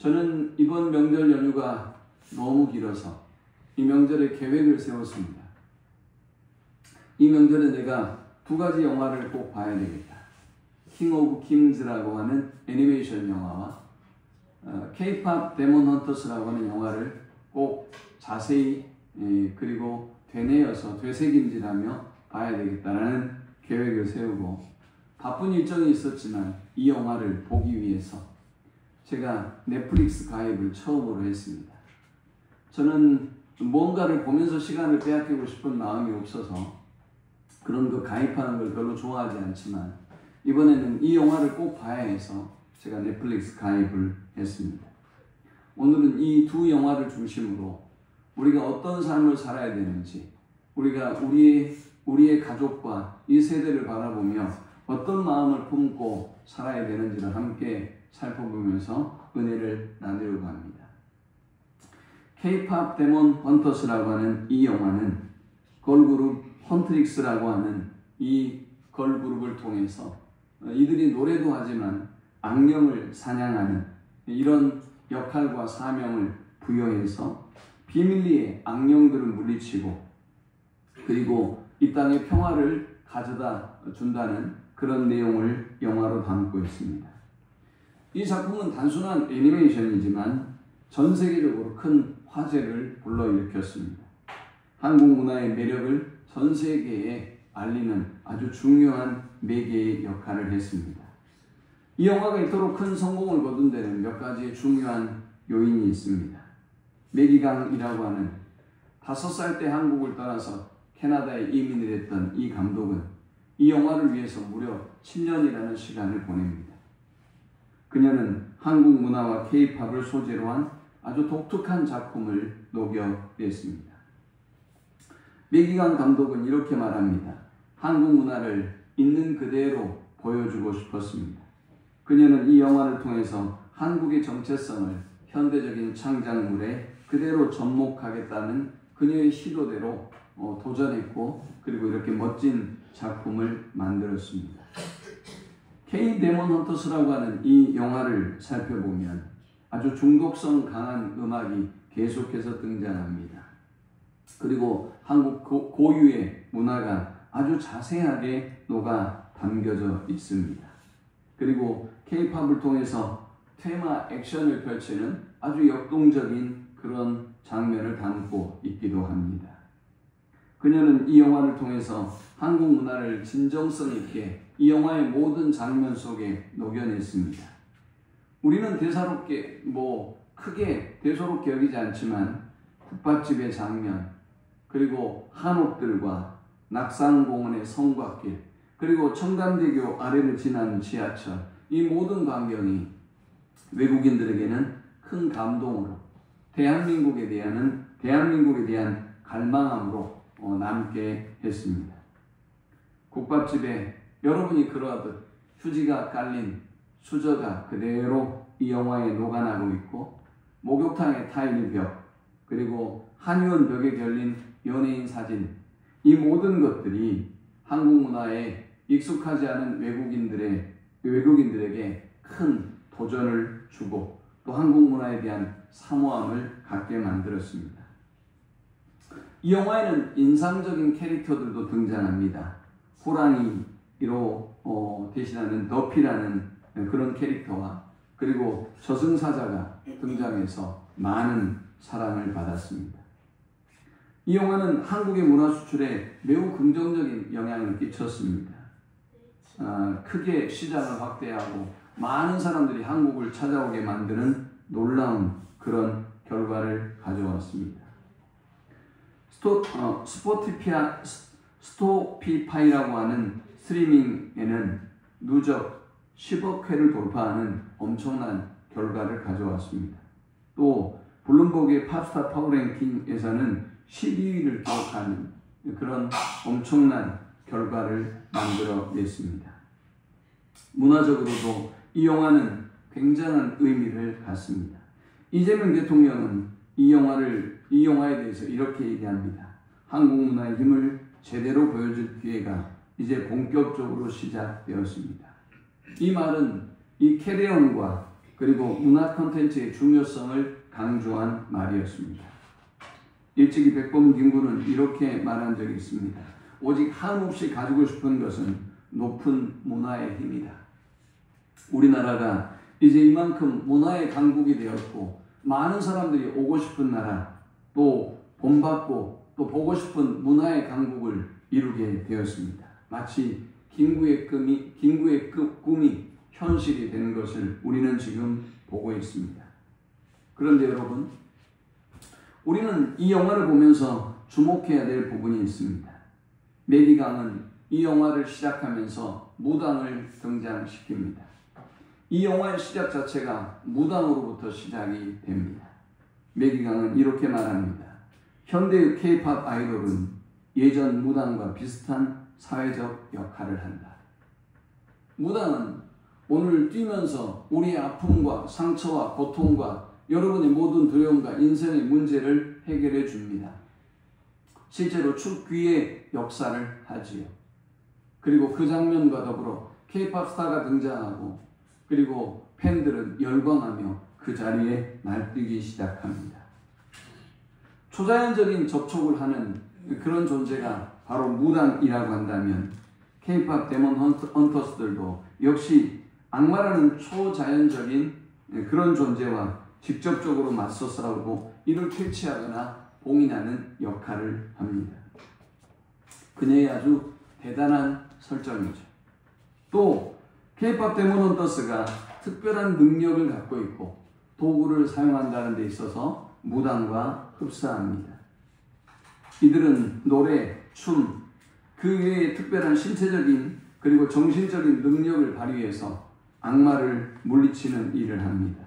저는 이번 명절 연휴가 너무 길어서 이 명절에 계획을 세웠습니다. 이 명절에 내가 두 가지 영화를 꼭 봐야 되겠다. 킹 오브 킹즈라고 하는 애니메이션 영화와 K-pop 데몬 헌터스라고 하는 영화를 꼭 자세히 그리고 되뇌어서 되새김질하며 봐야 되겠다라는 계획을 세우고 바쁜 일정이 있었지만 이 영화를 보기 위해서 제가 넷플릭스 가입을 처음으로 했습니다. 저는 뭔가를 보면서 시간을 빼앗기고 싶은 마음이 없어서 그런 거 가입하는 걸 별로 좋아하지 않지만 이번에는 이 영화를 꼭 봐야 해서 제가 넷플릭스 가입을 했습니다. 오늘은 이 두 영화를 중심으로 우리가 어떤 삶을 살아야 되는지, 우리가 우리의 가족과 이 세대를 바라보며 어떤 마음을 품고 살아야 되는지를 함께 살펴보면서 은혜를 나누려고 합니다. K-pop 데몬 헌터스라고 하는 이 영화는 걸그룹 헌트릭스라고 하는 이 걸그룹을 통해서 이들이 노래도 하지만 악령을 사냥하는 이런 역할과 사명을 부여해서 비밀리에 악령들을 물리치고 그리고 이 땅에 평화를 가져다 준다는 그런 내용을 영화로 담고 있습니다. 이 작품은 단순한 애니메이션이지만 전 세계적으로 큰 화제를 불러일으켰습니다. 한국 문화의 매력을 전 세계에 알리는 아주 중요한 매개의 역할을 했습니다. 이 영화가 이토록 큰 성공을 거둔 데는 몇 가지 중요한 요인이 있습니다. 매기강이라고 하는 5살 때 한국을 떠나서 캐나다에 이민을 했던 이 감독은 이 영화를 위해서 무려 7년이라는 시간을 보냅니다. 그녀는 한국 문화와 K-팝을 소재로 한 아주 독특한 작품을 녹여냈습니다. 매기강 감독은 이렇게 말합니다. 한국 문화를 있는 그대로 보여주고 싶었습니다. 그녀는 이 영화를 통해서 한국의 정체성을 현대적인 창작물에 그대로 접목하겠다는 그녀의 시도대로 도전했고 그리고 이렇게 멋진 작품을 만들었습니다. K 데몬 헌터스라고 하는 이 영화를 살펴보면 아주 중독성 강한 음악이 계속해서 등장합니다. 그리고 한국 고유의 문화가 아주 자세하게 녹아 담겨져 있습니다. 그리고 K-팝을 통해서 테마 액션을 펼치는 아주 역동적인 그런 장면을 담고 있기도 합니다. 그녀는 이 영화를 통해서 한국 문화를 진정성 있게 이 영화의 모든 장면 속에 녹여냈습니다. 우리는 대사롭게 크게 대수롭게 여기지 않지만 국밥집의 장면, 그리고 한옥들과 낙산공원의 성곽길, 그리고 청담대교 아래를 지나는 지하철, 이 모든 광경이 외국인들에게는 큰 감동으로 대한민국에 대한 갈망함으로 남게 했습니다. 국밥집에 여러분이 그러하듯 휴지가 깔린 수저가 그대로 이 영화에 녹아나고 있고 목욕탕의 타일 벽, 그리고 한의원 벽에 걸린 연예인 사진, 이 모든 것들이 한국 문화에 익숙하지 않은 외국인들에게 큰 도전을 주고 또 한국 문화에 대한 사모함을 갖게 만들었습니다. 이 영화에는 인상적인 캐릭터들도 등장합니다. 호랑이로 대신하는 너피라는 그런 캐릭터와 그리고 저승사자가 등장해서 많은 사랑을 받았습니다. 이 영화는 한국의 문화 수출에 매우 긍정적인 영향을 끼쳤습니다. 크게 시장을 확대하고 많은 사람들이 한국을 찾아오게 만드는 놀라운 그런 결과를 가져왔습니다. 스포티파이라고 하는 스트리밍에는 누적 10억 회를 돌파하는 엄청난 결과를 가져왔습니다. 또 블룸버그의 팝스타 파워랭킹에서는 12위를 기록하는 그런 엄청난 결과를 만들어냈습니다. 문화적으로도 이 영화는 굉장한 의미를 갖습니다. 이재명 대통령은 이 영화에 대해서 이렇게 얘기합니다. 한국 문화의 힘을 제대로 보여줄 기회가 이제 본격적으로 시작되었습니다. 이 말은 이 캐리온과 그리고 문화 콘텐츠의 중요성을 강조한 말이었습니다. 일찍이 백범 김구는 이렇게 말한 적이 있습니다. 오직 한없이 가지고 싶은 것은 높은 문화의 힘이다. 우리나라가 이제 이만큼 문화의 강국이 되었고 많은 사람들이 오고 싶은 나라, 또 본받고 또 보고 싶은 문화의 강국을 이루게 되었습니다. 마치 김구의 꿈이 현실이 되는 것을 우리는 지금 보고 있습니다. 그런데 여러분, 우리는 이 영화를 보면서 주목해야 될 부분이 있습니다. 매기강은 이 영화를 시작하면서 무당을 등장시킵니다. 이 영화의 시작 자체가 무당으로부터 시작이 됩니다. 매기강은 이렇게 말합니다. 현대의 K-팝 아이돌은 예전 무당과 비슷한 사회적 역할을 한다. 무당은 오늘 뛰면서 우리의 아픔과 상처와 고통과 여러분의 모든 두려움과 인생의 문제를 해결해 줍니다. 실제로 축귀의 역사를 하지요. 그리고 그 장면과 더불어 K-팝 스타가 등장하고 그리고 팬들은 열광하며 그 자리에 날뛰기 시작합니다. 초자연적인 접촉을 하는 그런 존재가 바로 무당이라고 한다면 K-팝 데몬 헌터스들도 역시 악마라는 초자연적인 그런 존재와 직접적으로 맞서 싸우고 이를 퇴치하거나 봉인하는 역할을 합니다. 그녀의 아주 대단한 설정이죠. 또 K-팝 데몬 헌터스가 특별한 능력을 갖고 있고 도구를 사용한다는 데 있어서 무당과 흡사합니다. 이들은 노래, 춤, 그 외에 특별한 신체적인 그리고 정신적인 능력을 발휘해서 악마를 물리치는 일을 합니다.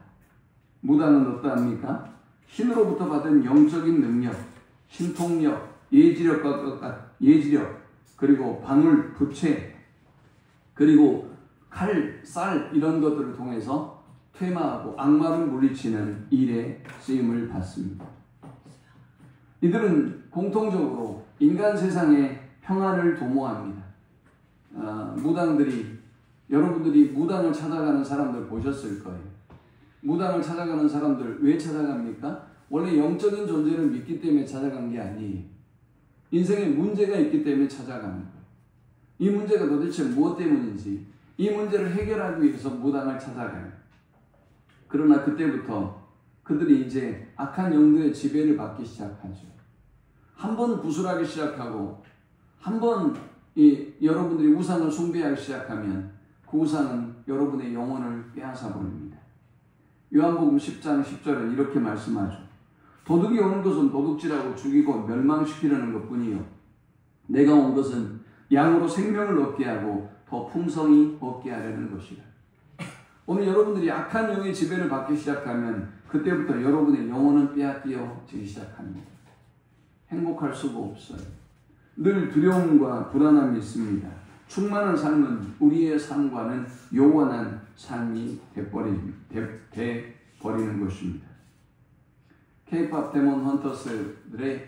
무당은 어떠합니까? 신으로부터 받은 영적인 능력, 신통력, 예지력, 그리고 방울, 부채, 그리고 칼, 쌀 이런 것들을 통해서 퇴마하고 악마를 물리치는 일에 쓰임을 받습니다. 이들은 공통적으로 인간 세상의 평안을 도모합니다. 무당들이 여러분들이 무당을 찾아가는 사람들 보셨을 거예요. 무당을 찾아가는 사람들 왜 찾아갑니까? 원래 영적인 존재를 믿기 때문에 찾아간 게 아니에요. 인생에 문제가 있기 때문에 찾아가는 거예요. 이 문제가 도대체 무엇 때문인지 이 문제를 해결하기 위해서 무당을 찾아가요. 그러나 그때부터 그들이 이제 악한 영들의 지배를 받기 시작하죠. 한번 구술하기 시작하고 한번 여러분들이 우상을 숭배하기 시작하면 그 우상은 여러분의 영혼을 빼앗아 버립니다. 요한복음 10장 10절은 이렇게 말씀하죠. 도둑이 오는 것은 도둑질하고 죽이고 멸망시키려는 것뿐이요 내가 온 것은 양으로 생명을 얻게 하고 더 풍성히 얻게 하려는 것이라. 오늘 여러분들이 악한 영의 지배를 받기 시작하면 그때부터 여러분의 영혼은 빼앗겨지기 시작합니다. 행복할 수가 없어요. 늘 두려움과 불안함이 있습니다. 충만한 삶은 우리의 삶과는 요원한 삶이 돼버리는 것입니다. K-팝 데몬 헌터스들은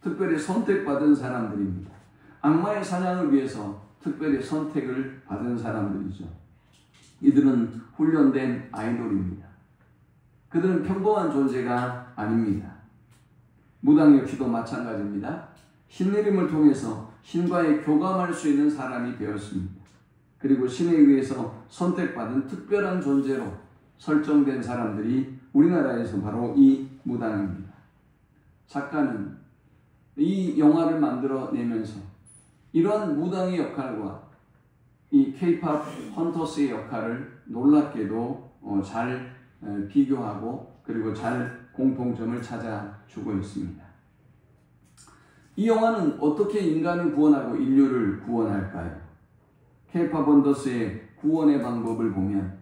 특별히 선택받은 사람들입니다. 악마의 사냥을 위해서 특별히 선택을 받은 사람들이죠. 이들은 훈련된 아이돌입니다. 그들은 평범한 존재가 아닙니다. 무당 역시도 마찬가지입니다. 신내림을 통해서 신과의 교감할 수 있는 사람이 되었습니다. 그리고 신에 의해서 선택받은 특별한 존재로 설정된 사람들이 우리나라에서 바로 이 무당입니다. 작가는 이 영화를 만들어내면서 이러한 무당의 역할과 이 K-팝 헌터스의 역할을 놀랍게도 잘 비교하고 그리고 잘 공통점을 찾아주고 있습니다. 이 영화는 어떻게 인간을 구원하고 인류를 구원할까요? K-팝 헌터스의 구원의 방법을 보면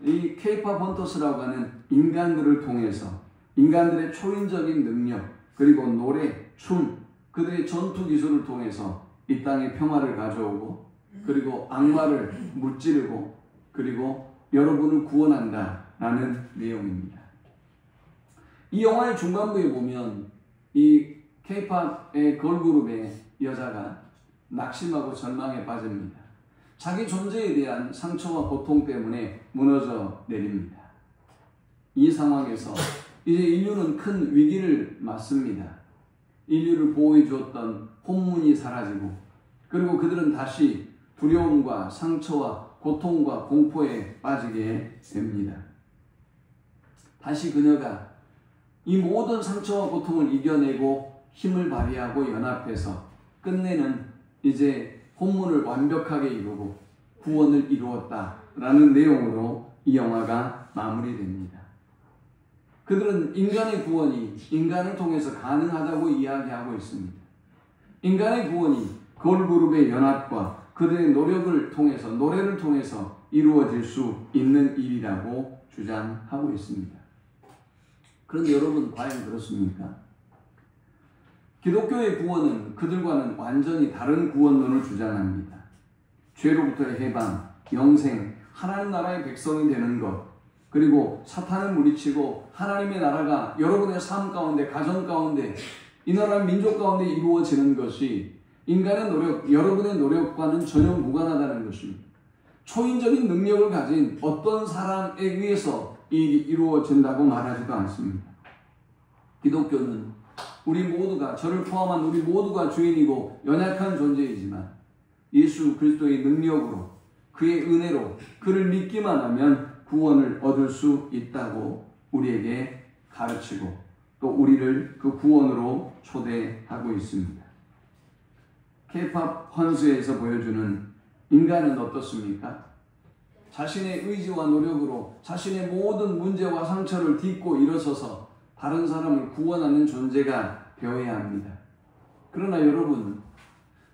이 K-팝 헌터스라고 하는 인간들을 통해서 인간들의 초인적인 능력 그리고 노래, 춤, 그들의 전투 기술을 통해서 이 땅에 평화를 가져오고 그리고 악마를 무찌르고 그리고 여러분을 구원한다라는 내용입니다. 이 영화의 중반부에 보면 이 K-팝의 걸그룹의 여자가 낙심하고 절망에 빠집니다. 자기 존재에 대한 상처와 고통 때문에 무너져 내립니다. 이 상황에서 이제 인류는 큰 위기를 맞습니다. 인류를 보호해 주었던 혼문이 사라지고, 그리고 그들은 다시 두려움과 상처와 고통과 공포에 빠지게 됩니다. 다시 그녀가 이 모든 상처와 고통을 이겨내고 힘을 발휘하고 연합해서 끝내는 이제 혼문을 완벽하게 이루고 구원을 이루었다라는 내용으로 이 영화가 마무리됩니다. 그들은 인간의 구원이 인간을 통해서 가능하다고 이야기하고 있습니다. 인간의 구원이 걸그룹의 연합과 그들의 노력을 통해서, 노래를 통해서 이루어질 수 있는 일이라고 주장하고 있습니다. 그런데 여러분, 과연 그렇습니까? 기독교의 구원은 그들과는 완전히 다른 구원론을 주장합니다. 죄로부터의 해방, 영생, 하나님 나라의 백성이 되는 것, 그리고 사탄을 물리치고 하나님의 나라가 여러분의 삶 가운데, 가정 가운데, 이 나라 민족 가운데 이루어지는 것이 인간의 노력, 여러분의 노력과는 전혀 무관하다는 것입니다. 초인적인 능력을 가진 어떤 사람에 의해서 이 일이 이루어진다고 말하지도 않습니다. 기독교는 우리 모두가, 저를 포함한 우리 모두가 주인이고 연약한 존재이지만 예수 그리스도의 능력으로, 그의 은혜로 그를 믿기만 하면 구원을 얻을 수 있다고 우리에게 가르치고 또 우리를 그 구원으로 초대하고 있습니다. K-POP 헌수에서 보여주는 인간은 어떻습니까? 자신의 의지와 노력으로 자신의 모든 문제와 상처를 딛고 일어서서 다른 사람을 구원하는 존재가 되어야 합니다. 그러나 여러분,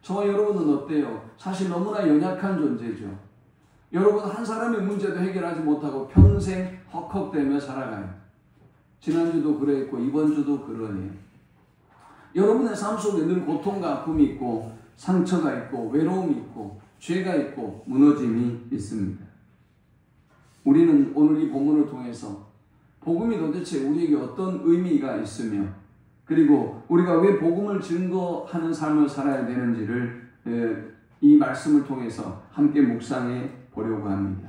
저와 여러분은 어때요? 사실 너무나 연약한 존재죠. 여러분, 한 사람의 문제도 해결하지 못하고 평생 헉헉대며 살아가요. 지난주도 그랬고 이번 주도 그러네요. 여러분의 삶 속에 늘 고통과 아픔이 있고 상처가 있고 외로움이 있고 죄가 있고 무너짐이 있습니다. 우리는 오늘 이 본문을 통해서 복음이 도대체 우리에게 어떤 의미가 있으며, 그리고 우리가 왜 복음을 증거하는 삶을 살아야 되는지를 이 말씀을 통해서 함께 묵상해 보려고 합니다.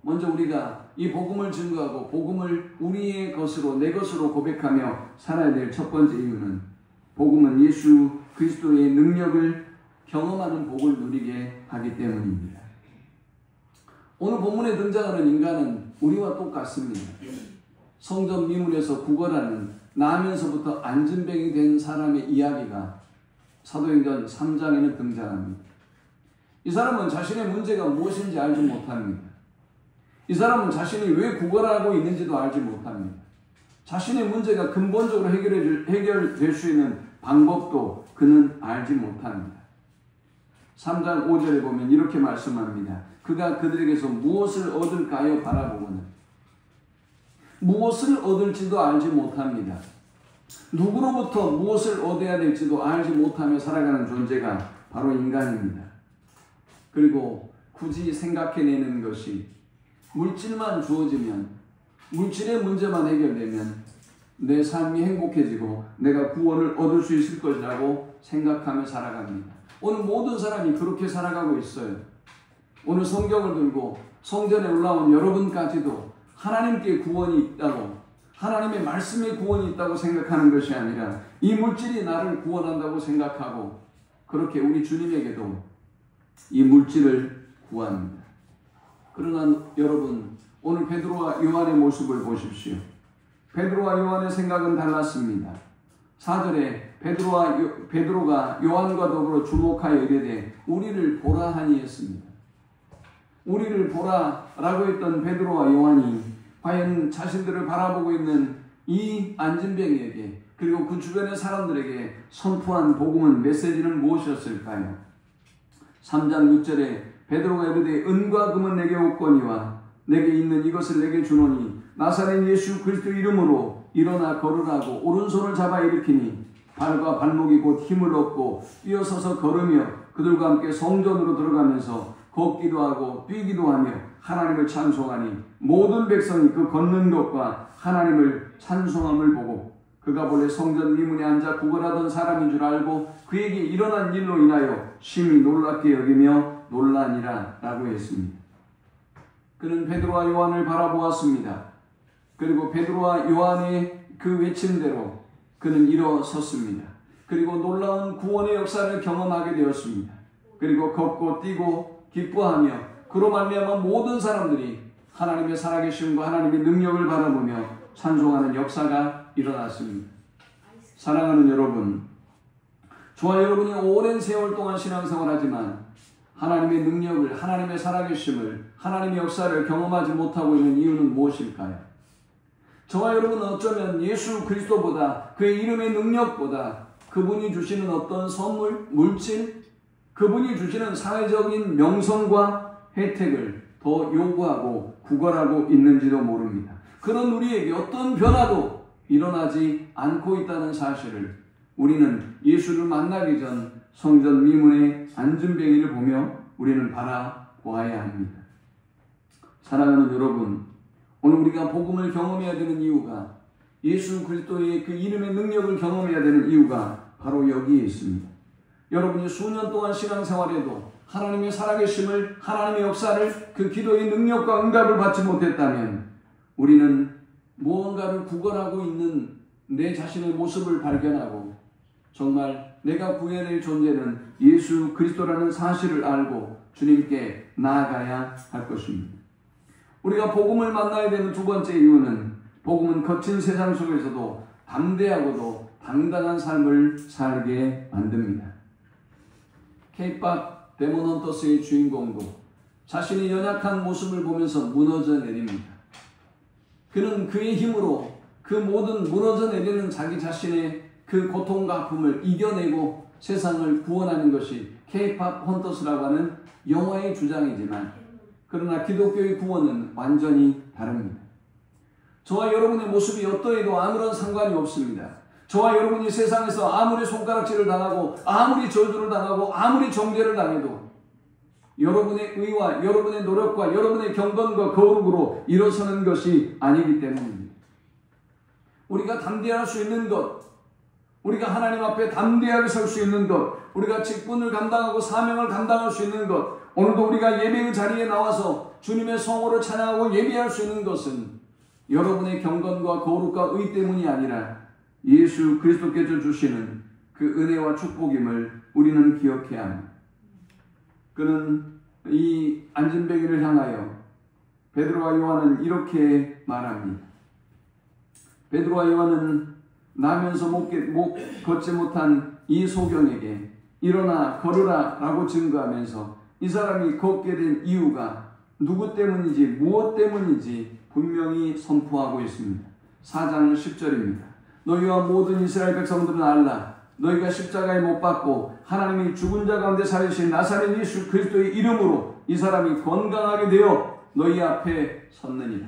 먼저 우리가 이 복음을 증거하고 복음을 우리의 것으로, 내 것으로 고백하며 살아야 될 첫 번째 이유는, 복음은 예수 그리스도의 능력을 경험하는 복을 누리게 하기 때문입니다. 오늘 본문에 등장하는 인간은 우리와 똑같습니다. 성전 미문에서 구걸하는, 나면서부터 안진뱅이 된 사람의 이야기가 사도행전 3장에는 등장합니다. 이 사람은 자신의 문제가 무엇인지 알지 못합니다. 이 사람은 자신이 왜 구걸하고 있는지도 알지 못합니다. 자신의 문제가 근본적으로 해결될 수 있는 방법도 그는 알지 못합니다. 3장 5절에 보면 이렇게 말씀합니다. 그가 그들에게서 무엇을 얻을까요? 바라보고는 무엇을 얻을지도 알지 못합니다. 누구로부터 무엇을 얻어야 될지도 알지 못하며 살아가는 존재가 바로 인간입니다. 그리고 굳이 생각해내는 것이 물질만 주어지면, 물질의 문제만 해결되면 내 삶이 행복해지고 내가 구원을 얻을 수 있을 것이라고 생각하며 살아갑니다. 오늘 모든 사람이 그렇게 살아가고 있어요. 오늘 성경을 들고 성전에 올라온 여러분까지도 하나님께 구원이 있다고, 하나님의 말씀에 구원이 있다고 생각하는 것이 아니라 이 물질이 나를 구원한다고 생각하고, 그렇게 우리 주님에게도 이 물질을 구합니다. 그러나 여러분, 오늘 베드로와 요한의 모습을 보십시오. 베드로와 요한의 생각은 달랐습니다. 4절에 베드로가 요한과 더불어 주목하여 이르되 우리를 보라 하니 했습니다. 우리를 보라라고 했던 베드로와 요한이 과연 자신들을 바라보고 있는 이 안진뱅이에게, 그리고 그 주변의 사람들에게 선포한 복음은, 메시지는 무엇이었을까요? 3장 6절에 베드로가 이르되 은과 금은 내게 없거니와 내게 있는 이것을 내게 주노니 나사렛 예수 그리스도 이름으로 일어나 걸으라고 오른손을 잡아 일으키니 발과 발목이 곧 힘을 얻고 뛰어서서 걸으며 그들과 함께 성전으로 들어가면서 걷기도 하고 뛰기도 하며 하나님을 찬송하니 모든 백성이 그 걷는 것과 하나님을 찬송함을 보고 그가 본래 성전 미문에 앉아 구걸하던 사람인 줄 알고 그에게 일어난 일로 인하여 심히 놀랍게 여기며 놀라니라 라고 했습니다. 그는 베드로와 요한을 바라보았습니다. 그리고 베드로와 요한의 그 외침대로 그는 일어섰습니다. 그리고 놀라운 구원의 역사를 경험하게 되었습니다. 그리고 걷고 뛰고 기뻐하며 그로 말미암아 모든 사람들이 하나님의 살아계심과 하나님의 능력을 바라보며 찬송하는 역사가 일어났습니다. 사랑하는 여러분, 저와 여러분이 오랜 세월 동안 신앙생활하지만 하나님의 능력을, 하나님의 살아계심을, 하나님의 역사를 경험하지 못하고 있는 이유는 무엇일까요? 저와 여러분은 어쩌면 예수 그리스도보다, 그의 이름의 능력보다 그분이 주시는 어떤 선물, 물질, 그분이 주시는 사회적인 명성과 혜택을 더 요구하고 구걸하고 있는지도 모릅니다. 그런 우리에게 어떤 변화도 일어나지 않고 있다는 사실을 우리는 예수를 만나기 전 성전 미문의 안전뱅이를 보며 우리는 바라보아야 합니다. 사랑하는 여러분, 오늘 우리가 복음을 경험해야 되는 이유가, 예수 그리스도의 그 이름의 능력을 경험해야 되는 이유가 바로 여기에 있습니다. 여러분이 수년 동안 신앙생활에도 하나님의 살아계심을, 하나님의 역사를, 그 기도의 능력과 응답을 받지 못했다면 우리는 무언가를 구걸하고 있는 내 자신의 모습을 발견하고 정말 내가 구해야 될 존재는 예수 그리스도라는 사실을 알고 주님께 나아가야 할 것입니다. 우리가 복음을 만나야 되는 두 번째 이유는, 복음은 거친 세상 속에서도 담대하고도 당당한 삶을 살게 만듭니다. 케이팝 데몬 헌터스의 주인공도 자신의 연약한 모습을 보면서 무너져 내립니다. 그는 그의 힘으로 그 모든 무너져 내리는 자기 자신의 그 고통과 아픔을 이겨내고 세상을 구원하는 것이 케이팝 헌터스라고 하는 영화의 주장이지만, 그러나 기독교의 구원은 완전히 다릅니다. 저와 여러분의 모습이 어떠해도 아무런 상관이 없습니다. 저와 여러분이 세상에서 아무리 손가락질을 당하고 아무리 저주를 당하고 아무리 정죄를 당해도 여러분의 의와 여러분의 노력과 여러분의 경건과 거룩으로 일어서는 것이 아니기 때문입니다. 우리가 담대할 수 있는 것, 우리가 하나님 앞에 담대하게 설 수 있는 것, 우리가 직분을 감당하고 사명을 감당할 수 있는 것, 오늘도 우리가 예배의 자리에 나와서 주님의 성호를 찬양하고 예배할 수 있는 것은 여러분의 경건과 거룩과 의 때문이 아니라 예수 그리스도께서 주시는 그 은혜와 축복임을 우리는 기억해야 합니다. 그는 이 안전뱅이를 향하여 베드로와 요한은 이렇게 말합니다. 베드로와 요한은 나면서 걷지 못한 이 소경에게 일어나 걸으라 라고 증거하면서 이 사람이 걷게 된 이유가 누구 때문인지 무엇 때문인지 분명히 선포하고 있습니다. 4장 10절입니다. 너희와 모든 이스라엘 백성들은 알라. 너희가 십자가에 못 박고 하나님이 죽은 자 가운데 살리신 나사렛 예수 그리스도의 이름으로 이 사람이 건강하게 되어 너희 앞에 섰느니라.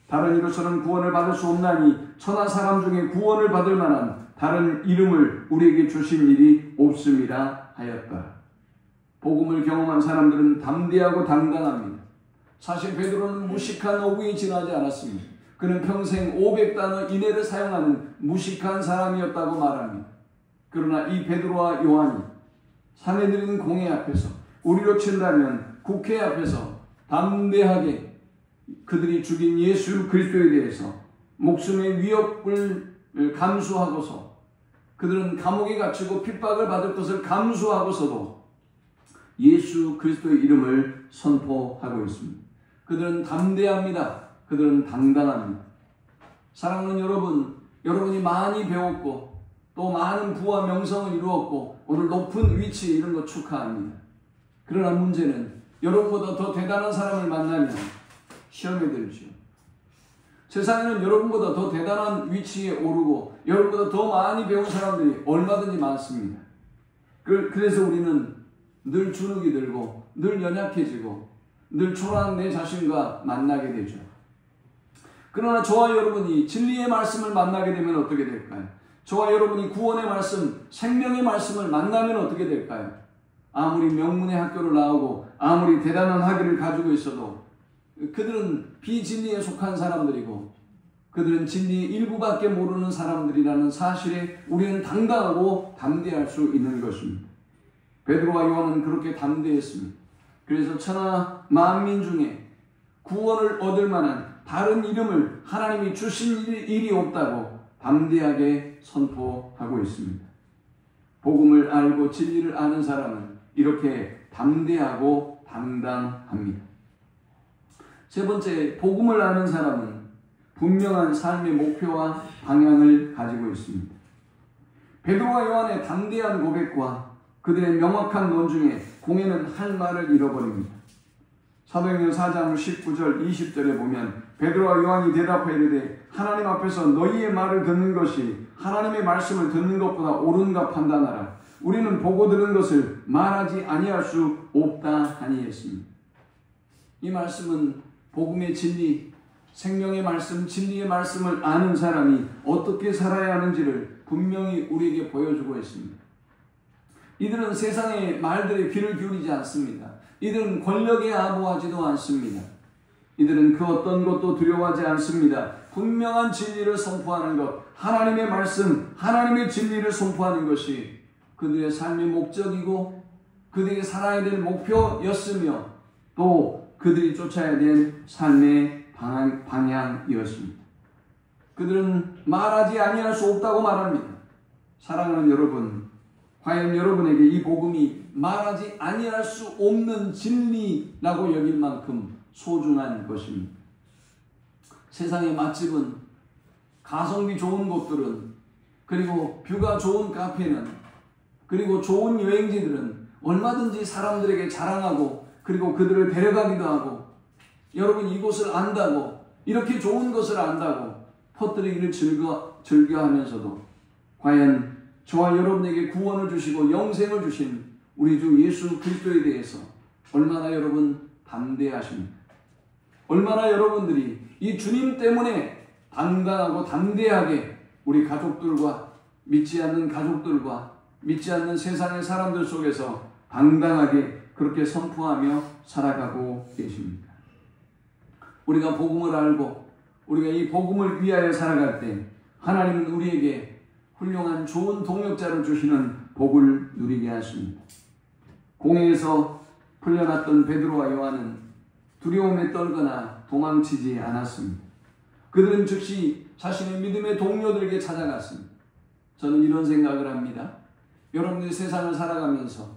다른 이로서는 구원을 받을 수 없나니 천하 사람 중에 구원을 받을 만한 다른 이름을 우리에게 주신 일이 없음이라 하였다. 복음을 경험한 사람들은 담대하고 당당합니다. 사실 베드로는 무식한 어구에 지나지 않았습니다. 그는 평생 500단어 이내를 사용하는 무식한 사람이었다고 말합니다. 그러나 이 베드로와 요한이 사내들인 공회 앞에서, 우리로 친다면 국회 앞에서 담대하게 그들이 죽인 예수 그리스도에 대해서 목숨의 위협을 감수하고서, 그들은 감옥에 갇히고 핍박을 받을 것을 감수하고서도 예수 그리스도의 이름을 선포하고 있습니다. 그들은 담대합니다. 그들은 당당합니다. 사랑하는 여러분, 여러분이 많이 배웠고 또 많은 부와 명성을 이루었고 오늘 높은 위치 이런 거 축하합니다. 그러나 문제는 여러분보다 더 대단한 사람을 만나면 시험에 들죠. 세상에는 여러분보다 더 대단한 위치에 오르고 여러분보다 더 많이 배운 사람들이 얼마든지 많습니다. 그래서 우리는 늘 주눅이 들고 늘 연약해지고 늘 초라한 내 자신과 만나게 되죠. 그러나 저와 여러분이 진리의 말씀을 만나게 되면 어떻게 될까요? 저와 여러분이 구원의 말씀, 생명의 말씀을 만나면 어떻게 될까요? 아무리 명문의 학교를 나오고 아무리 대단한 학위를 가지고 있어도 그들은 비진리에 속한 사람들이고 그들은 진리의 일부밖에 모르는 사람들이라는 사실에 우리는 당당하고 담대할 수 있는 것입니다. 베드로와 요한은 그렇게 담대했습니다. 그래서 천하 만민 중에 구원을 얻을 만한 다른 이름을 하나님이 주신 일이 없다고 담대하게 선포하고 있습니다. 복음을 알고 진리를 아는 사람은 이렇게 담대하고 당당합니다. 세 번째, 복음을 아는 사람은 분명한 삶의 목표와 방향을 가지고 있습니다. 베드로와 요한의 담대한 고백과 그들의 명확한 논중에 공회는 할 말을 잃어버립니다. 사도행전 4장 19절 20절에 보면 베드로와 요한이 대답하여 이르되 하나님 앞에서 너희의 말을 듣는 것이 하나님의 말씀을 듣는 것보다 옳은가 판단하라. 우리는 보고 들은 것을 말하지 아니할 수 없다 하니 했습니다. 이 말씀은 복음의 진리, 생명의 말씀, 진리의 말씀을 아는 사람이 어떻게 살아야 하는지를 분명히 우리에게 보여주고 있습니다. 이들은 세상의 말들에 귀를 기울이지 않습니다. 이들은 권력에 아부하지도 않습니다. 이들은 그 어떤 것도 두려워하지 않습니다. 분명한 진리를 선포하는 것, 하나님의 말씀, 하나님의 진리를 선포하는 것이 그들의 삶의 목적이고 그들이 살아야 될 목표였으며 또 그들이 쫓아야 될 삶의 방향이었습니다. 그들은 말하지 아니할 수 없다고 말합니다. 사랑하는 여러분, 과연 여러분에게 이 복음이 말하지 아니할 수 없는 진리라고 여길 만큼 소중한 것입니다. 세상의 맛집은, 가성비 좋은 곳들은, 그리고 뷰가 좋은 카페는, 그리고 좋은 여행지들은 얼마든지 사람들에게 자랑하고 그리고 그들을 데려가기도 하고 여러분 이곳을 안다고, 이렇게 좋은 것을 안다고 퍼뜨리기를 즐겨하면서도 과연 저와 여러분에게 구원을 주시고 영생을 주신 우리 주 예수 그리스도에 대해서 얼마나 여러분 담대하십니까? 얼마나 여러분들이 이 주님 때문에 당당하고 담대하게 우리 가족들과 믿지 않는 가족들과 믿지 않는 세상의 사람들 속에서 당당하게 그렇게 선포하며 살아가고 계십니까? 우리가 복음을 알고 우리가 이 복음을 위하여 살아갈 때 하나님은 우리에게 훌륭한 좋은 동역자를 주시는 복을 누리게 하십니다. 공회에서 풀려났던 베드로와 요한은 두려움에 떨거나 도망치지 않았습니다. 그들은 즉시 자신의 믿음의 동료들에게 찾아갔습니다. 저는 이런 생각을 합니다. 여러분들이 세상을 살아가면서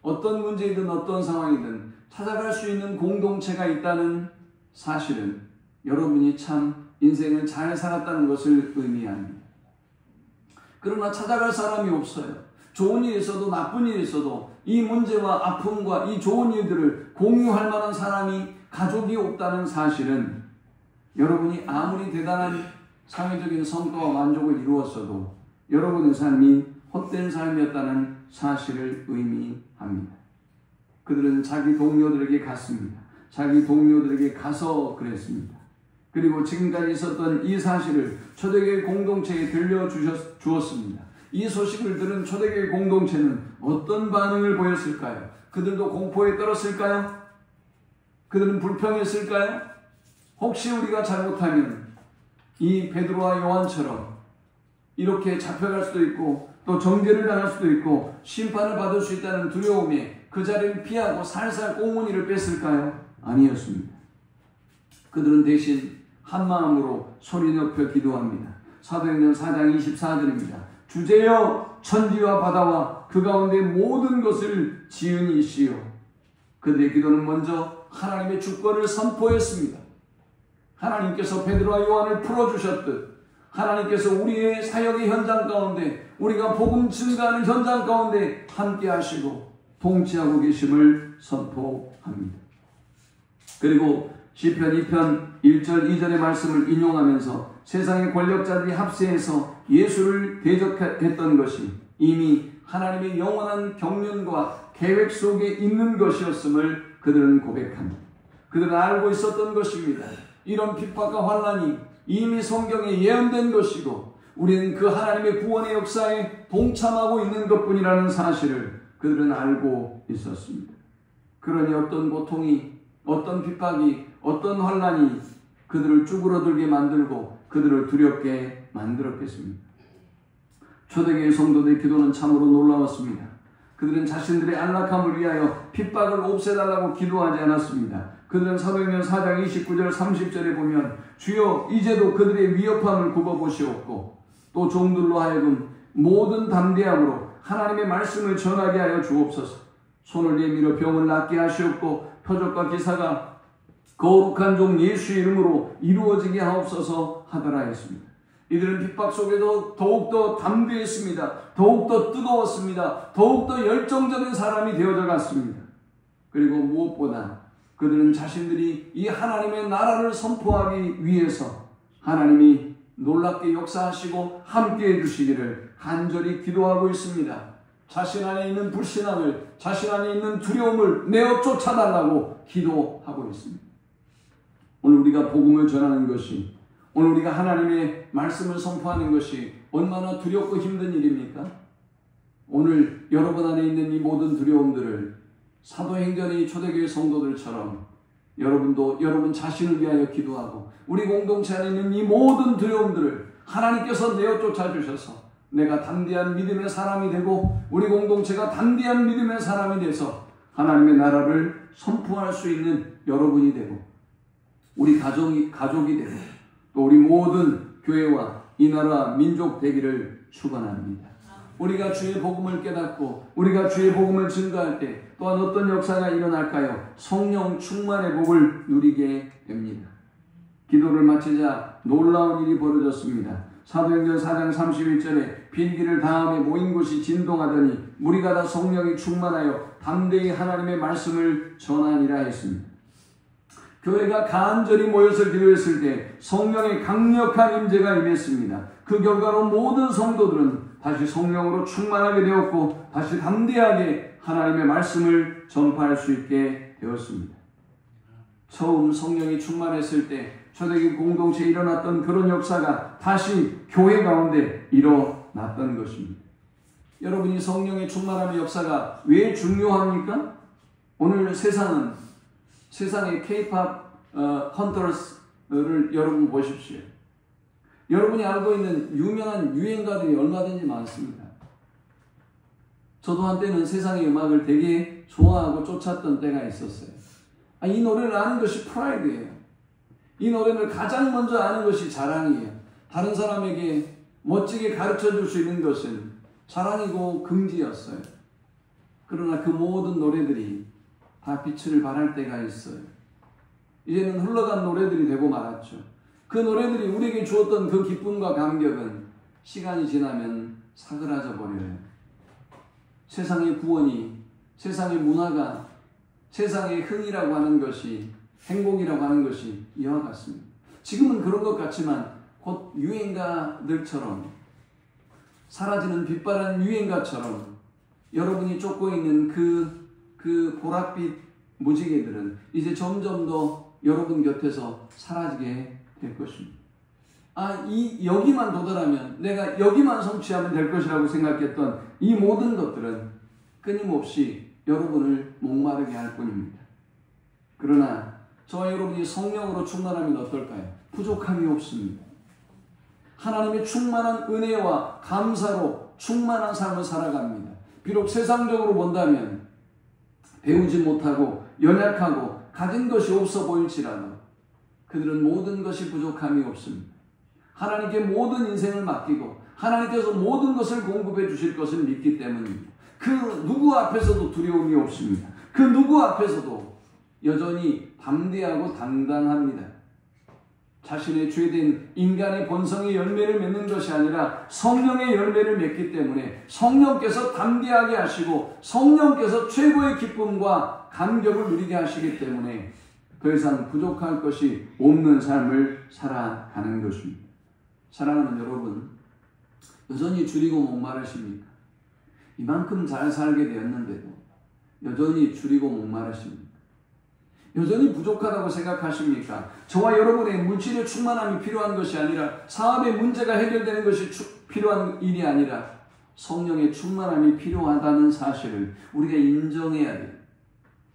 어떤 문제이든 어떤 상황이든 찾아갈 수 있는 공동체가 있다는 사실은 여러분이 참 인생을 잘 살았다는 것을 의미합니다. 그러나 찾아갈 사람이 없어요. 좋은 일이 있어도 나쁜 일이 있어도 이 문제와 아픔과 이 좋은 일들을 공유할 만한 사람이, 가족이 없다는 사실은 여러분이 아무리 대단한 사회적인 성과와 만족을 이루었어도 여러분의 삶이 헛된 삶이었다는 사실을 의미합니다. 그들은 자기 동료들에게 갔습니다. 자기 동료들에게 가서 그랬습니다. 그리고 지금까지 있었던 이 사실을 초대교회 공동체에 들려주었습니다. 이 소식을 들은 초대교회 공동체는 어떤 반응을 보였을까요? 그들도 공포에 떨었을까요? 그들은 불평했을까요? 혹시 우리가 잘못하면 이 베드로와 요한처럼 이렇게 잡혀갈 수도 있고 또 정죄를 당할 수도 있고 심판을 받을 수 있다는 두려움에 그 자리를 피하고 살살 꽁무니를 뺐을까요? 아니었습니다. 그들은 대신 한 마음으로 소리 높여 기도합니다. 사도행전 4장 24절입니다. 주제여 천지와 바다와 그 가운데 모든 것을 지은 이시여. 그들의 기도는 먼저 하나님의 주권을 선포했습니다. 하나님께서 베드로와 요한을 풀어주셨듯 하나님께서 우리의 사역의 현장 가운데, 우리가 복음 증가하는 현장 가운데 함께 하시고 통치하고 계심을 선포합니다. 그리고 시편 2편 1절 2절의 말씀을 인용하면서 세상의 권력자들이 합세해서 예수를 대적했던 것이 이미 하나님의 영원한 경륜과 계획 속에 있는 것이었음을 그들은 고백합니다. 그들은 알고 있었던 것입니다. 이런 핍박과 환난이 이미 성경에 예언된 것이고 우리는 그 하나님의 구원의 역사에 동참하고 있는 것뿐이라는 사실을 그들은 알고 있었습니다. 그러니 어떤 고통이, 어떤 핍박이, 어떤 환난이 그들을 쭈그러들게 만들고 그들을 두렵게 만들었겠습니까? 초대교회 성도들의 기도는 참으로 놀라웠습니다. 그들은 자신들의 안락함을 위하여 핍박을 없애달라고 기도하지 않았습니다. 그들은 사도행전 4장 29절 30절에 보면 주여 이제도 그들의 위협함을 굽어보시옵고 또 종들로 하여금 모든 담대함으로 하나님의 말씀을 전하게 하여 주옵소서. 손을 내밀어 병을 낫게 하시옵고 표적과 기사가 거룩한 종 예수의 이름으로 이루어지게 하옵소서 하더라 했습니다. 이들은 핍박 속에도 더욱더 담대했습니다. 더욱더 뜨거웠습니다. 더욱더 열정적인 사람이 되어져 갔습니다. 그리고 무엇보다 그들은 자신들이 이 하나님의 나라를 선포하기 위해서 하나님이 놀랍게 역사하시고 함께해 주시기를 간절히 기도하고 있습니다. 자신 안에 있는 불신앙을, 자신 안에 있는 두려움을 내어 쫓아달라고 기도하고 있습니다. 오늘 우리가 복음을 전하는 것이, 오늘 우리가 하나님의 말씀을 선포하는 것이 얼마나 두렵고 힘든 일입니까? 오늘 여러분 안에 있는 이 모든 두려움들을 사도행전의 초대교회 성도들처럼 여러분도 여러분 자신을 위하여 기도하고 우리 공동체 안에 있는 이 모든 두려움들을 하나님께서 내어 쫓아주셔서 내가 담대한 믿음의 사람이 되고 우리 공동체가 담대한 믿음의 사람이 돼서 하나님의 나라를 선포할 수 있는 여러분이 되고 우리 가족이 되고 또 우리 모든 교회와 이 나라 민족 되기를 축원합니다. 우리가 주의 복음을 깨닫고 우리가 주의 복음을 증거할 때 또한 어떤 역사가 일어날까요? 성령 충만의 복을 누리게 됩니다. 기도를 마치자 놀라운 일이 벌어졌습니다. 사도행전 4장 31절에 비행기를 다음에 모인 곳이 진동하더니 무리가 다 성령이 충만하여 담대히 하나님의 말씀을 전하니라 했습니다. 교회가 간절히 모여서 기도했을 때 성령의 강력한 임재가 임했습니다. 그 결과로 모든 성도들은 다시 성령으로 충만하게 되었고 다시 담대하게 하나님의 말씀을 전파할 수 있게 되었습니다. 처음 성령이 충만했을 때 초대교회 공동체에 일어났던 그런 역사가 다시 교회 가운데 일어났던 것입니다. 여러분이 성령의 충만함의 역사가 왜 중요합니까? 오늘 세상의 K-pop 헌터스를 여러분 보십시오. 여러분이 알고 있는 유명한 유행가들이 얼마든지 많습니다. 저도 한때는 세상의 음악을 되게 좋아하고 쫓았던 때가 있었어요. 이 노래를 아는 것이 프라이드예요. 이 노래를 가장 먼저 아는 것이 자랑이에요. 다른 사람에게 멋지게 가르쳐 줄 수 있는 것은 자랑이고 금지였어요. 그러나 그 모든 노래들이 다 빛을 발할 때가 있어요. 이제는 흘러간 노래들이 되고 말았죠. 그 노래들이 우리에게 주었던 그 기쁨과 감격은 시간이 지나면 사그라져 버려요. 세상의 구원이, 세상의 문화가, 세상의 흥이라고 하는 것이, 행복이라고 하는 것이 이와 같습니다. 지금은 그런 것 같지만 곧 유행가들처럼 사라지는 빛바랜 유행가처럼 여러분이 쫓고 있는 그 보랏빛 무지개들은 이제 점점 더 여러분 곁에서 사라지게 될 것입니다. 여기만 도달하면, 내가 여기만 성취하면 될 것이라고 생각했던 이 모든 것들은 끊임없이 여러분을 목마르게 할 뿐입니다. 그러나 저와 여러분이 성령으로 충만하면 어떨까요? 부족함이 없습니다. 하나님의 충만한 은혜와 감사로 충만한 삶을 살아갑니다. 비록 세상적으로 본다면 배우지 못하고 연약하고 가진 것이 없어 보일지라도 그들은 모든 것이 부족함이 없습니다. 하나님께 모든 인생을 맡기고 하나님께서 모든 것을 공급해 주실 것을 믿기 때문입니다. 그 누구 앞에서도 두려움이 없습니다. 그 누구 앞에서도 여전히 담대하고 당당합니다. 자신의 죄된 인간의 본성의 열매를 맺는 것이 아니라 성령의 열매를 맺기 때문에 성령께서 담대하게 하시고 성령께서 최고의 기쁨과 감격을 누리게 하시기 때문에 더 이상 부족할 것이 없는 삶을 살아가는 것입니다. 사랑하는 여러분, 여전히 줄이고 목마르십니까? 이만큼 잘 살게 되었는데도 여전히 줄이고 목마르십니까? 여전히 부족하다고 생각하십니까? 저와 여러분의 물질의 충만함이 필요한 것이 아니라, 사업의 문제가 해결되는 것이 필요한 일이 아니라 성령의 충만함이 필요하다는 사실을 우리가 인정해야 돼요.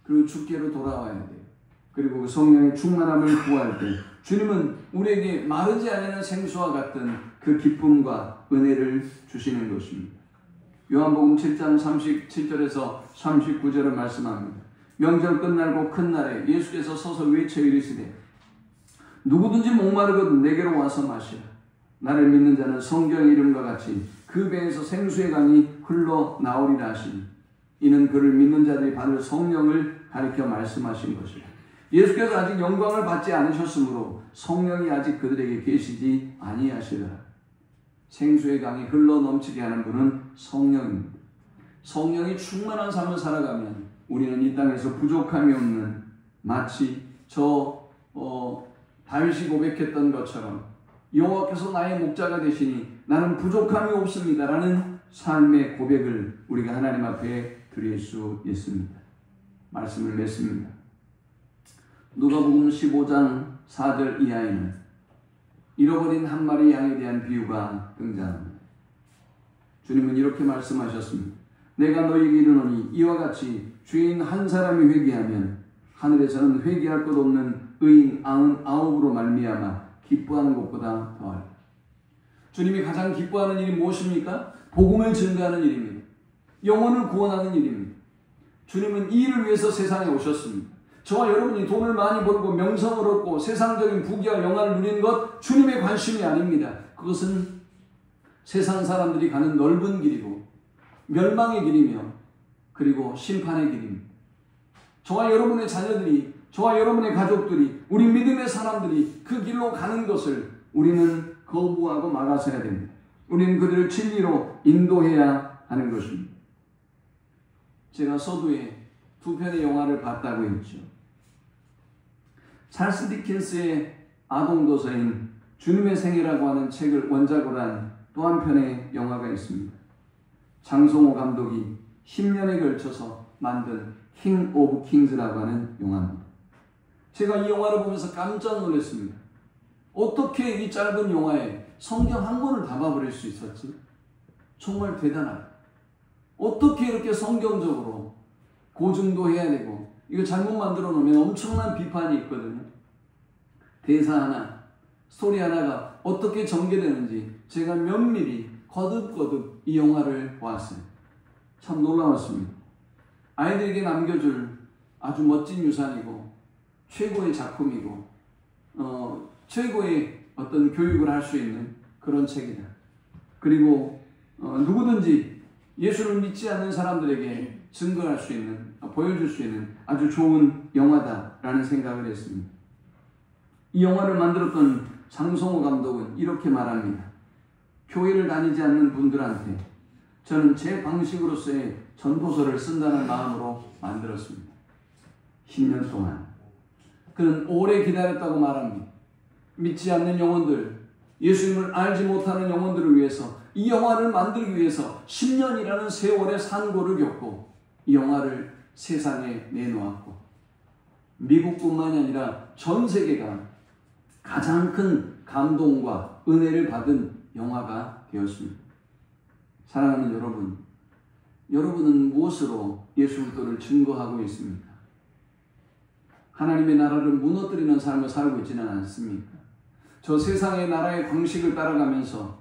그리고 주께로 돌아와야 돼요. 그리고 그 성령의 충만함을 구할 때 주님은 우리에게 마르지 않는 생수와 같은 그 기쁨과 은혜를 주시는 것입니다. 요한복음 7장 37절에서 39절을 말씀합니다. 명절 끝날고 큰 날에 예수께서 서서 외쳐 이르시되 누구든지 목마르거든 내게로 와서 마시라. 나를 믿는 자는 성경의 이름과 같이 그 배에서 생수의 강이 흘러나오리라 하시니 이는 그를 믿는 자들이 받을 성령을 가리켜 말씀하신 것이라. 예수께서 아직 영광을 받지 않으셨으므로 성령이 아직 그들에게 계시지 아니하시리라. 생수의 강이 흘러넘치게 하는 분은 성령입니다. 성령이 충만한 삶을 살아가면 우리는 이 땅에서 부족함이 없는, 마치 다윗이 고백했던 것처럼 여호와께서 나의 목자가 되시니 나는 부족함이 없습니다 라는 삶의 고백을 우리가 하나님 앞에 드릴 수 있습니다. 말씀을 맺습니다. 누가복음 15장 4절 이하에는 잃어버린 한 마리 양에 대한 비유가 등장합니다. 주님은 이렇게 말씀하셨습니다. 내가 너희에게 이르노니 이와 같이 죄인 한 사람이 회개하면 하늘에서는 회개할 것 없는 의인 99으로 말미암아 기뻐하는 것보다 더하리라. 주님이 가장 기뻐하는 일이 무엇입니까? 복음을 증거하는 일입니다. 영혼을 구원하는 일입니다. 주님은 이 일을 위해서 세상에 오셨습니다. 저와 여러분이 돈을 많이 벌고 명성을 얻고 세상적인 부귀와 영화를 누리는 것 주님의 관심이 아닙니다. 그것은 세상 사람들이 가는 넓은 길이고 멸망의 길이며 그리고 심판의 길입니다. 저와 여러분의 자녀들이, 저와 여러분의 가족들이, 우리 믿음의 사람들이 그 길로 가는 것을 우리는 거부하고 막아서야 됩니다. 우리는 그들을 진리로 인도해야 하는 것입니다. 제가 서두에 두 편의 영화를 봤다고 했죠. 찰스 디킨스의 아동도서인 주님의 생애라고 하는 책을 원작으로 한 또 한 편의 영화가 있습니다. 장성호 감독이 10년에 걸쳐서 만든 킹 오브 킹즈라고 하는 영화입니다. 제가 이 영화를 보면서 깜짝 놀랐습니다. 어떻게 이 짧은 영화에 성경 한 권을 담아버릴 수 있었지? 정말 대단하다. 어떻게 이렇게 성경적으로 고증도 해야 되고, 이거 잘못 만들어 놓으면 엄청난 비판이 있거든요. 대사 하나, 스토리 하나가 어떻게 전개되는지 제가 면밀히 거듭거듭 이 영화를 보았어요. 참 놀라웠습니다. 아이들에게 남겨줄 아주 멋진 유산이고 최고의 작품이고 최고의 어떤 교육을 할 수 있는 그런 책이다. 그리고 누구든지 예수를 믿지 않는 사람들에게 증거할 수 있는, 보여줄 수 있는 아주 좋은 영화다라는 생각을 했습니다. 이 영화를 만들었던 장성호 감독은 이렇게 말합니다. 교회를 다니지 않는 분들한테 저는 제 방식으로서의 전도서를 쓴다는 마음으로 만들었습니다. 10년 동안. 그는 오래 기다렸다고 말합니다. 믿지 않는 영혼들, 예수님을 알지 못하는 영혼들을 위해서 이 영화를 만들기 위해서 10년이라는 세월의 산고를 겪고 이 영화를 세상에 내놓았고, 미국뿐만이 아니라 전 세계가 가장 큰 감동과 은혜를 받은 영화가 되었습니다. 사랑하는 여러분, 여러분은 무엇으로 예수 그리스도를 증거하고 있습니까? 하나님의 나라를 무너뜨리는 삶을 살고 있지는 않습니까? 저 세상의 나라의 방식을 따라가면서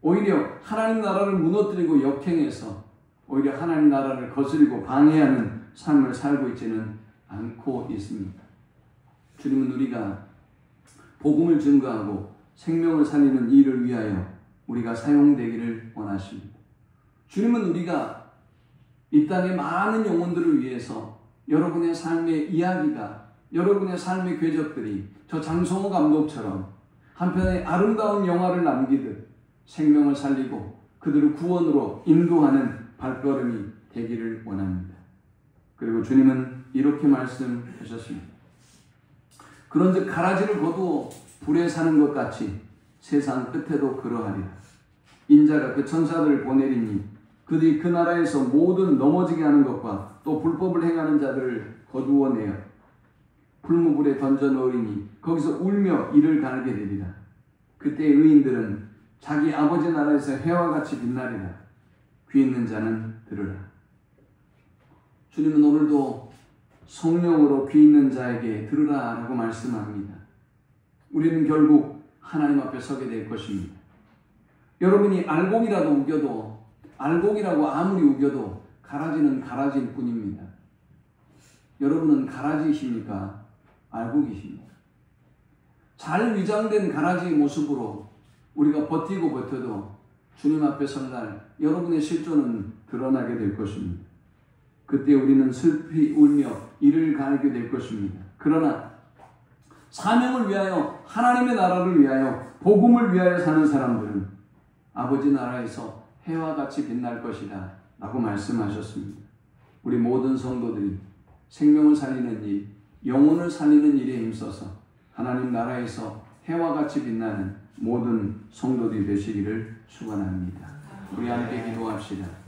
오히려 하나님 나라를 무너뜨리고 역행해서 오히려 하나님 나라를 거스리고 방해하는 삶을 살고 있지는 않고 있습니다. 주님은 우리가 복음을 증거하고 생명을 살리는 일을 위하여 우리가 사용되기를 원하십니다. 주님은 우리가 이 땅의 많은 영혼들을 위해서 여러분의 삶의 이야기가, 여러분의 삶의 궤적들이 저 장성호 감독처럼 한편의 아름다운 영화를 남기듯 생명을 살리고 그들을 구원으로 인도하는 발걸음이 되기를 원합니다. 그리고 주님은 이렇게 말씀하셨습니다. 그런즉 가라지를 거두어 불에 사는 것 같이 세상 끝에도 그러하리라. 인자가 그 천사들을 보내리니 그들이 그 나라에서 모든 넘어지게 하는 것과 또 불법을 행하는 자들을 거두어내어 풀무불에 던져 넣으리니 거기서 울며 이를 갈게 되리라. 그때 의인들은 자기 아버지 나라에서 해와 같이 빛나리라. 귀 있는 자는 들으라. 주님은 오늘도 성령으로 귀 있는 자에게 들으라 라고 말씀합니다. 우리는 결국 하나님 앞에 서게 될 것입니다. 여러분이 알곡이라도 우겨도 알곡이라고 아무리 우겨도 가라지는 가라지일 뿐입니다. 여러분은 가라지이십니까? 알곡이십니까? 잘 위장된 가라지의 모습으로 우리가 버티고 버텨도 주님 앞에 설 날 여러분의 실존은 드러나게 될 것입니다. 그때 우리는 슬피 울며 이를 갈게 될 것입니다. 그러나 사명을 위하여, 하나님의 나라를 위하여, 복음을 위하여 사는 사람들은 아버지 나라에서 해와 같이 빛날 것이다 라고 말씀하셨습니다. 우리 모든 성도들이 생명을 살리는 일, 영혼을 살리는 일에 힘써서 하나님 나라에서 해와 같이 빛나는 모든 성도들이 되시기를 축원합니다. 우리 함께 기도합시다.